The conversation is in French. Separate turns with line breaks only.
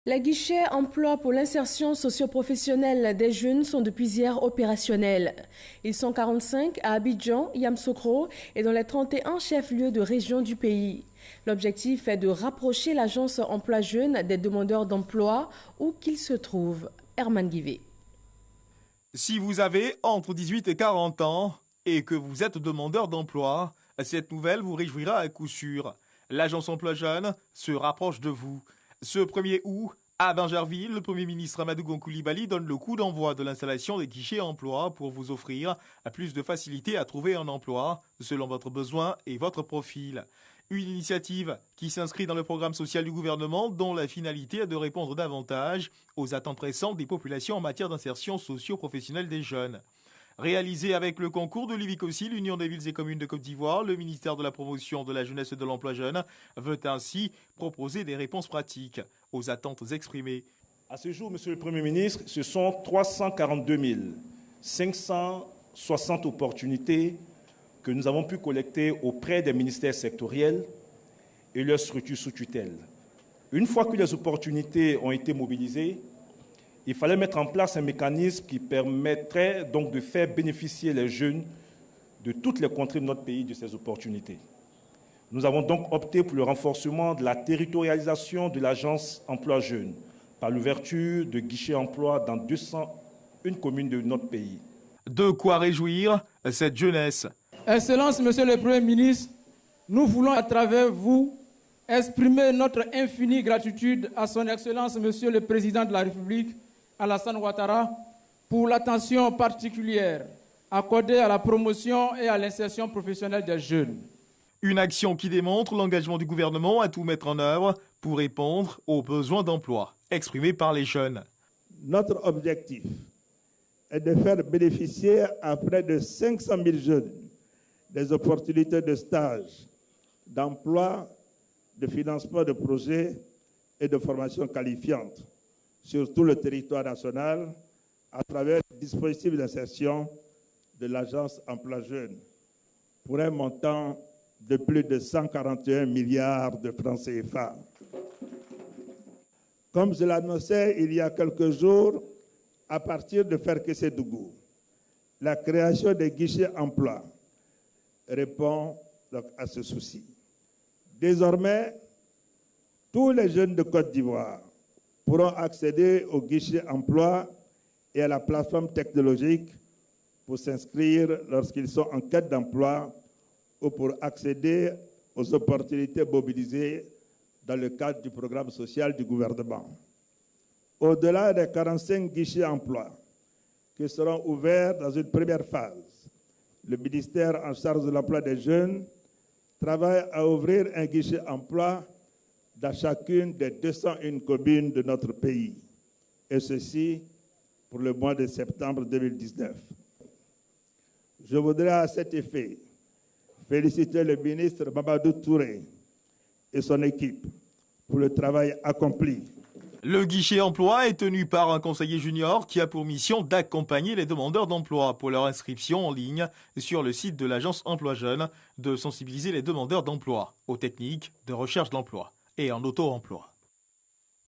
Les guichets emploi pour l'insertion socio-professionnelle des jeunes sont depuis hier opérationnels. Ils sont 45 à Abidjan, Yamoussoukro et dans les 31 chefs-lieux de région du pays. L'objectif est de rapprocher l'agence emploi jeune des demandeurs d'emploi où qu'ils se trouvent. Herman Guivé.
Si vous avez entre 18 et 40 ans et que vous êtes demandeur d'emploi, cette nouvelle vous réjouira à coup sûr. L'agence emploi jeune se rapproche de vous. Ce 1er août, à Bingerville, le Premier ministre Amadou Gon Coulibaly donne le coup d'envoi de l'installation des guichets emploi pour vous offrir plus de facilité à trouver un emploi selon votre besoin et votre profil. Une initiative qui s'inscrit dans le programme social du gouvernement dont la finalité est de répondre davantage aux attentes pressantes des populations en matière d'insertion socio-professionnelle des jeunes. Réalisé avec le concours de l'UVICOSI, l'Union des villes et communes de Côte d'Ivoire, le ministère de la Promotion de la Jeunesse et de l'Emploi jeune veut ainsi proposer des réponses pratiques aux attentes exprimées.
À ce jour, Monsieur le Premier ministre, ce sont 342 560 opportunités que nous avons pu collecter auprès des ministères sectoriels et leurs structures sous tutelle. Une fois que les opportunités ont été mobilisées, il fallait mettre en place un mécanisme qui permettrait donc de faire bénéficier les jeunes de toutes les contrées de notre pays de ces opportunités. Nous avons donc opté pour le renforcement de la territorialisation de l'agence emploi jeune par l'ouverture de guichets emploi dans 201 communes de notre pays.
De quoi réjouir cette jeunesse.
Excellence, Monsieur le Premier ministre, nous voulons à travers vous exprimer notre infinie gratitude à son Excellence, Monsieur le Président de la République, Alassane Ouattara, pour l'attention particulière accordée à la promotion et à l'insertion professionnelle des jeunes.
Une action qui démontre l'engagement du gouvernement à tout mettre en œuvre pour répondre aux besoins d'emploi exprimés par les jeunes.
Notre objectif est de faire bénéficier à près de 500 000 jeunes des opportunités de stage, d'emploi, de financement de projets et de formation qualifiante sur tout le territoire national à travers le dispositif d'insertion de l'agence emploi jeune pour un montant de plus de 141 milliards de francs CFA. Comme je l'annonçais il y a quelques jours, à partir de Ferkessédougou, la création des guichets emploi répond donc à ce souci. Désormais, tous les jeunes de Côte d'Ivoire pourront accéder au guichet emploi et à la plateforme technologique pour s'inscrire lorsqu'ils sont en quête d'emploi ou pour accéder aux opportunités mobilisées dans le cadre du programme social du gouvernement. Au-delà des 45 guichets emploi qui seront ouverts dans une première phase, le ministère en charge de l'emploi des jeunes travaille à ouvrir un guichet emploi dans chacune des 201 communes de notre pays, et ceci pour le mois de septembre 2019. Je voudrais à cet effet féliciter le ministre Mamadou Touré et son équipe pour le travail accompli.
Le guichet emploi est tenu par un conseiller junior qui a pour mission d'accompagner les demandeurs d'emploi pour leur inscription en ligne sur le site de l'agence emploi jeune, de sensibiliser les demandeurs d'emploi aux techniques de recherche d'emploi et en auto-emploi.